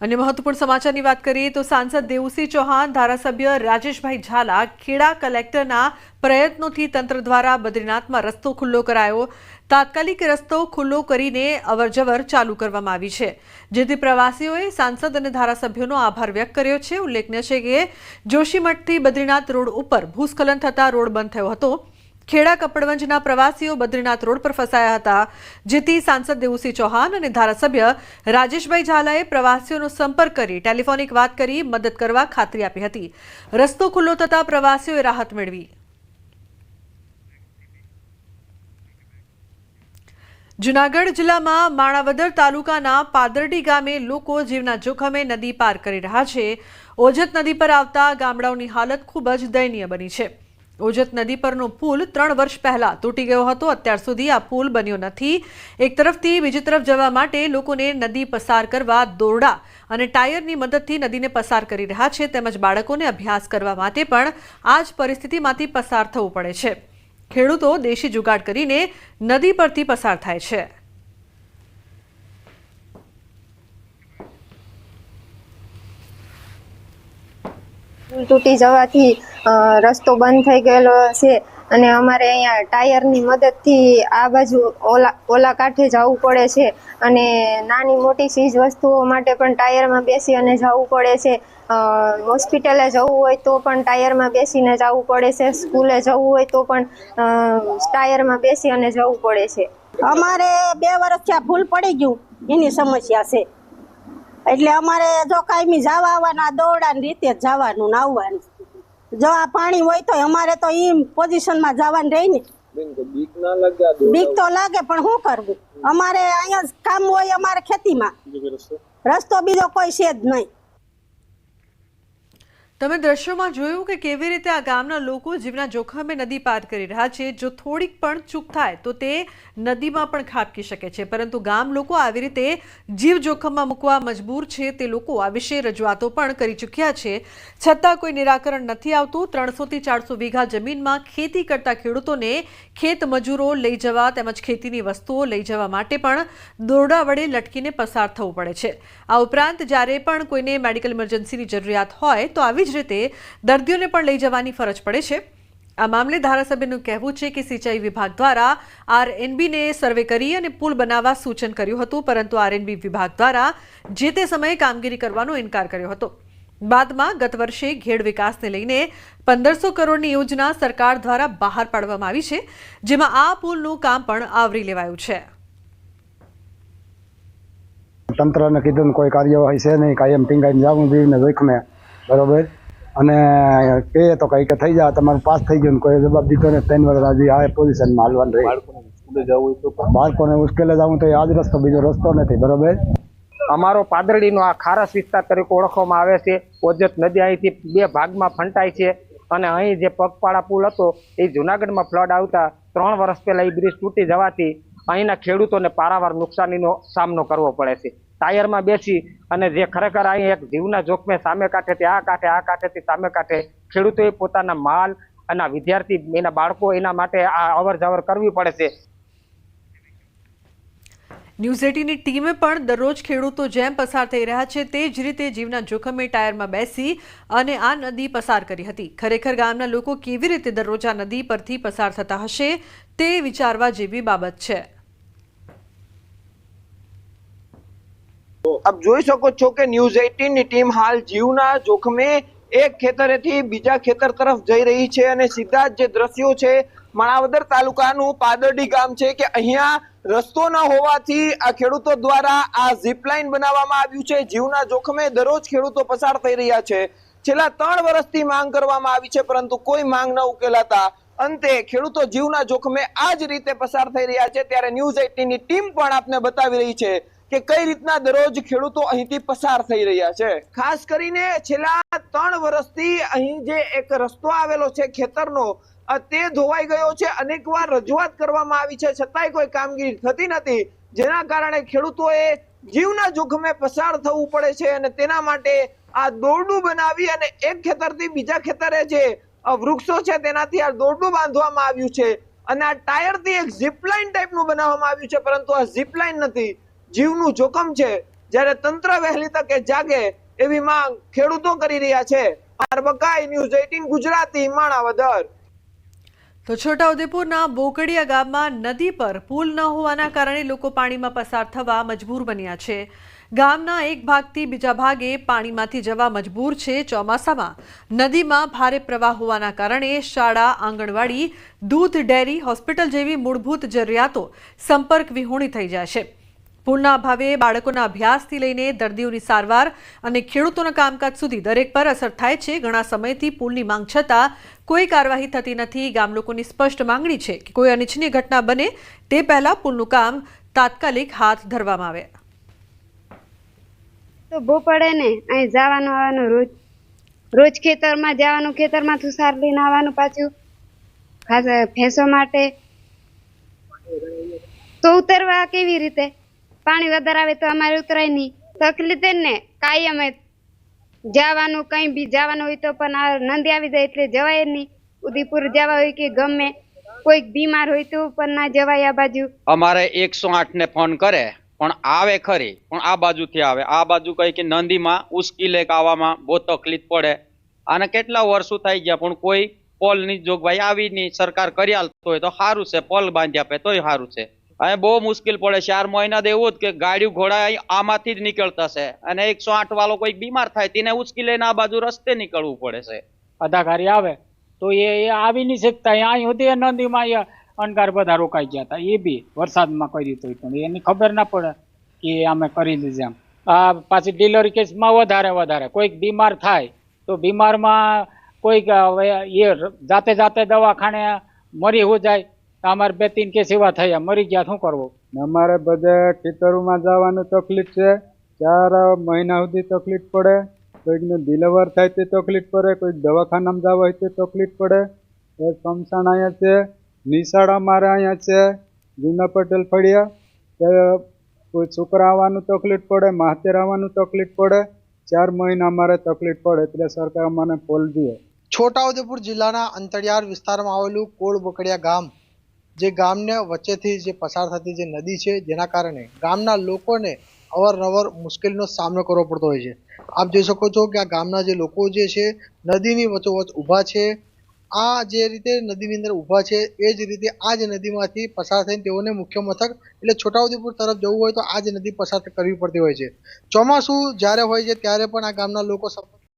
अन्य महत्वपूर्ण समाचार की बात करिए तो सांसद देवसिंह चौहान, धारासभ्य राजेशभाई झाला, खेड़ा कलेक्टरना प्रयत्नों तंत्र द्वारा बद्रीनाथ में रस्तो खुल्लो करायो। तात्कालिक रस्तो खुल्लो करीने अवरजवर चालू करवामां आवी छे, जेथी प्रवासीओए सांसद और धारासभ्योनो आभार व्यक्त कर्यो छे। उल्लेखनीय छे के जोशीमठथी बद्रीनाथ रोड पर भूस्खलन थता रोड बंध थयो हतो। खेड़ा कपड़वंजना प्रवासीओ बद्रीनाथ रोड पर फसाया हता, जेथी सांसद देवसिंह चौहान और धारासभ्य राजेशभाई झालाए प्रवासीओनो संपर्क करी टेलिफोनिक बात करी मदद करवा खातरी आपी हती। रस्तो खुल्लो थता प्रवासीओए राहत मेळवी। जूनागढ़ जिला में माणावदर तालुकाना पादरडी गामे लोको जीवना जोखमे नदी पार करी रह्या छे। ओजत नदी पर आवता गामडाओनी हालत खूब ज दयनीय बनी छे। ओजत नदी परनो पुल 3 वर्ष पहला तूटी गयो हतो। अत्यार सुधी आ पुल बन्यो नथी। एक तरफथी बीजी तरफ जवा माटे लोकोने नदी पसार करवा दोरडा अने टायरनी मददथी नदीने पसार करी रह्या छे, तेमज बाळकोने अभ्यास करवा माटे पण आ ज परिस्थितिमांथी पसार थवुं पड़े छे। खेडूतो देशी जुगाड़ करीने नदी परथी पसार थाय छे। पुल तूटी जवाथी रस्तो बंध थई गયેલો છે અને અમારે અહીંયા ટાયરની મદદથી આ બાજુ ઓલા કાંઠે જવું પડે છે અને નાની મોટી ચીજ વસ્તુઓ માટે પણ ટાયરમાં બેસી અને જવું પડે છે। હોસ્પિટલે જવું હોય તો પણ ટાયરમાં બેસીને જવું પડે છે, સ્કૂલે જવું હોય તો પણ ટાયરમાં બેસી અને જવું પડે છે। અમારે 2 વર્ષથી આ ભૂલ પડી ગયું એની સમસ્યા છે, એટલે અમારે જો કાયમી જવા આવવાના દોરડાની રીતે જ જવાનું ને આવવાનું। જો આ પાણી હોય તો અમારે તો ઈ પોઝિશનમાં જવાનું રહી ને। બીક તો લાગે પણ શું કરવું, અમારે અહીંયા કામ હોય અમારે ખેતીમાં, રસ્તો બીજો કોઈ છે જ નહીં। તમે દ્રશ્યોમાં જોયું કે કેવી રીતે આ ગામના લોકો જીવના જોખમે નદી પાર કરી રહ્યા છે। જો થોડીક પણ ચૂક થાય તો તે નદીમાં પણ ખાબકી શકે છે, પરંતુ ગામ લોકો આવી રીતે જીવ જોખમમાં મૂકવા મજબૂર છે। તે લોકો આ વિશે રજૂઆતો પણ કરી ચૂક્યા છે, છતાં કોઈ નિરાકરણ નથી આવતું। 300 થી 400 વીઘા જમીનમાં ખેતી કરતા ખેડૂતોને ખેત મજૂરો લઈ જવા તેમજ ખેતીની વસ્તુઓ લઈ જવા માટે પણ દોરડા વડે લટકીને પસાર થવું પડે છે। આ ઉપરાંત જ્યારે પણ કોઈને મેડિકલ ઇમરજન્સીની જરૂરિયાત હોય તો આવી જ રીતે દર્દીઓને પણ લઈ જવાની ફરજ પડે છે। આ મામલે ધારાસભ્યનું કહેવું છે કે સિંચાઈ વિભાગ દ્વારા આરએનબીને સર્વે કરી અને પુલ બનાવવા સૂચન કર્યું હતું, પરંતુ આરએનબી વિભાગ દ્વારા જે તે સમયે કામગીરી કરવાનો ઇનકાર કર્યો હતો। બાદમાં ગત વર્ષે ઘેડ વિકાસને લઈને 1500 કરોડની યોજના સરકાર દ્વારા બહાર પાડવામાં આવી છે, જેમાં આ પુલનું કામ પણ આવરી લેવાયું છે। તંત્રને કીધું કોઈ કાર્યવાહી છે નહીં, કાયમ ટીંગાઈને જવું જીવને જોખમે, બરોબર। અને કે તો કઈ કે થઈ જાય તમારું પાસ થઈ ગયું, કોઈ જવાબ દીધો ને 3 વર્ષ હજી આ પોઝિશનમાં હાલવાનું રહે। બાળકોને ઉશ્કેલે જવું તો આ જ રસ્તો, બીજો રસ્તો નથી, બરોબર। અમારો પાદરડીનો આ ખારસ વિસ્તાર તરીકે ઓળખવામાં આવે છે। ઓજત નદી અહીંથી 2 ભાગમાં ફંટાય છે અને અહીં જે પગપાળા પુલ હતો એ જૂનાગઢમાં ફ્લડ આવતા 3 વર્ષ પહેલા એ બ્રિજ તૂટી જવાથી અહીંના ખેડૂતોને પારાવાર નુકસાનીનો સામનો કરવો પડે છે। ટાયરમાં બેસી અને જે ખરેખર અહીં એક જીવના જોખમે સામે કાંઠેથી આ કાંઠે, આ કાંઠેથી સામે કાંઠે ખેડૂતોએ પોતાના માલ અને વિદ્યાર્થી એના બાળકો એના માટે આ અવર જવર કરવી પડે છે। ન્યૂઝ 18ની ટીમે પણ દરરોજ ખેડૂતો જેમ પસાર થઈ રહ્યા છે તે જ રીતે જીવના જોખમે ટાયરમાં બેસી અને આ નદી પસાર કરી હતી। ખરેખર ગામના લોકો કેવી રીતે દરરોજ આ નદી પરથી પસાર થતા હશે તે વિચારવા જેવી બાબત છે। આપ જોઈ શકો છો કે ન્યૂઝ 18ની ટીમ હાલ જીવના જોખમે એક ખેતરેથી બીજા ખેતર તરફ જઈ રહી છે અને સીધા જે દ્રશ્યો છે માણાવદર તાલુકાનું પાદરડી ગામ છે કે અહીંયા રસ્તો ન હોવાથી આ ખેડૂતો દ્વારા આ ઝીપલાઇન બનાવવામાં આવ્યું છે। જીવના જોખમે દરરોજ ખેડૂતો પસાર થઈ રહ્યા છે। છેલ્લા 3 વર્ષથી માંગ કરવામાં આવી છે, પરંતુ કોઈ માંગ ન ઉકેલાતા અંતે ખેડૂતો જીવના જોખમે આ જ રીતે પસાર થઈ રહ્યા છે। ત્યારે ન્યૂઝ 18ની ટીમ પણ આપને બતાવી રહી છે કે કઈ રીતના દરરોજ ખેડૂતો અહીંથી પસાર થઈ રહ્યા છે। ખાસ કરીને છેલ્લા 3 વર્ષથી અહીં જે એક રસ્તો આવેલો છે ખેતરનો તે ધોવાઈ ગયો છે। અનેકવાર રજૂઆત કરવામાં આવી છે, છતાંય કોઈ કામગીરી થતી નથી, જેના કારણે ખેડૂતોએ જીવના જોખમે પસાર થવું પડે છે અને તેના માટે આ દોરડું બનાવી અને એક ખેતરથી બીજા ખેતરે જે વૃક્ષો છે તેનાથી આ દોરડું બાંધવામાં આવ્યું છે અને આ ટાયરથી એક ઝીપલાઇન ટાઈપનું બનાવવામાં આવ્યું છે, પરંતુ આ ઝીપલાઇન નથી, જીવનું જોખમ છે। જ્યારે તંત્ર વહેલી તકે જાગે એવી માંગ ખેડૂતો કરી રહ્યા છે। બકાઈ ન્યૂઝ 18 ગુજરાતી માણાવદર। તો છોટાઉદેપુરના બોકડિયા ગામમાં નદી પર પુલ ન હોવાના કારણે લોકો પાણીમાં પસાર થવા મજબૂર બન્યા છે। ગામના એક ભાગથી બીજા ભાગે પાણીમાંથી જવા મજબૂર છે। ચોમાસામાં નદીમાં ભારે પ્રવાહ હોવાના કારણે શાળા, આંગણવાડી, દૂધ ડેરી, હોસ્પિટલ જેવી મૂળભૂત જરૂરિયાતો સંપર્ક વિહોણી થઈ જાય છે। પુલના અભાવે બાળકોના અભ્યાસથી લઈને દર્દીઓની સારવાર અને ખેડૂતોના કામકાજ સુધી દરેક પર અસર થાય છે। ઘણા સમયથી પુલની માંગ છતાં કોઈ કાર્યવાહી થતી નથી। ગામ લોકોની સ્પષ્ટ માંગણી છે કે કોઈ અનિચ્છનીય ઘટના બને તે પહેલા પુલનું કામ તાત્કાલિક હાથ ધરવામાં આવે। તો બહુ પડે ને, અહીં જવાનું આવવાનું રોજ ખેતરમાં જવાનું, ખેતરમાં તુષાર લઈને આવવાનું, પાછું ખાસ ભેંસો માટે તો ઉતરવા કેવી રીતે? પાણી વધારે આવે તો અમારે ઉતરાય નહીં, તકલીફ ને કાયમ જવાનું, કઈ બી જવાનું હોય તો પણ નદી આવી જાય એટલે જવાય જ નહીં। ઉદયપુર જવા હોય કે ગમે કોઈક બીમાર હોય તો પણ ના જવાય। આ બાજુ અમારે 108 ને ફોન કરે પણ આવે ખરી, પણ આ બાજુથી આવે, આ બાજુ કઈ કે નંદીમાં ઉસકી લેક આવવામાં બહુ તકલીફ પડે। અને કેટલા વર્ષો થઈ ગયા પણ કોઈ પોલની જોગવાઈ આવી નહીં। સરકાર કરી આલતો હોય તો સારું છે, પોલ બાંધી આપે તોય સારું છે। અહીં બહુ મુશ્કેલ પડે। 4 મહિના તો એવું જ કે ગાડીઓ ઘોડા આમાંથી જ નીકળતા છે અને 108 વાળો કોઈ બીમાર થાય તેને ઉચકી લઈને આ બાજુ રસ્તે નીકળવું પડે છે। અધાગારી આવે તો એ આવી નહીં શકતા। અહીં સુધી નદીમાં અણગાર બધા રોકાઈ ગયા હતા, એ બી વરસાદમાં કરી દીધું પણ એની ખબર ના પડે કે અમે કરી દીધું એમ। આ પાછી ડિલિવરી કેસમાં વધારે કોઈક બીમાર થાય તો બીમારમાં કોઈક એ જાતે દવાખાને મરી હો જાય। અમારે 2-3 કેસ એવા થયા, મરી ગયા, શું કરવું? અમારે બધે ખેતરોમાં જવાનું તકલીફ છે। 4 મહિના સુધી તકલીફ પડે। કોઈકને ડિલિવર થાય તે તકલીફ પડે, કોઈક દવાખાનામાં જવા હોય તે તકલીફ પડે। એ સમસાણ અહીંયા છે, નિશાળ અમારે અહીંયા છે, જૂના પટેલ ફળિયા, કોઈ છોકરા આવવાનું તકલીફ પડે, માહતેર આવવાનું તકલીફ પડે। 4 મહિના અમારે તકલીફ પડે એટલે સરકાર અમને પોલ દે। છોટાઉદેપુર જિલ્લાના અંતરિયાળ વિસ્તારમાં આવેલું કોળ બોકડિયા ગામ, જે ગામને વચ્ચેથી જે પસાર થતી જે નદી છે, જેના કારણે ગામના લોકોને અવારનવાર મુશ્કેલીનો સામનો કરવો પડતો હોય છે। આપ જોઈ શકો છો કે આ ગામના જે લોકો જે છે નદીની વચ્ચોવચ્ચ ઊભા છે। આ જે રીતે નદીની અંદર ઊભા છે એ જ રીતે આ જ નદીમાંથી પસાર થઈને તેઓને મુખ્ય મથક એટલે છોટાઉદેપુર તરફ જવું હોય તો આ જ નદી પસાર કરવી પડતી હોય છે। ચોમાસું જ્યારે હોય છે ત્યારે પણ આ ગામના લોકો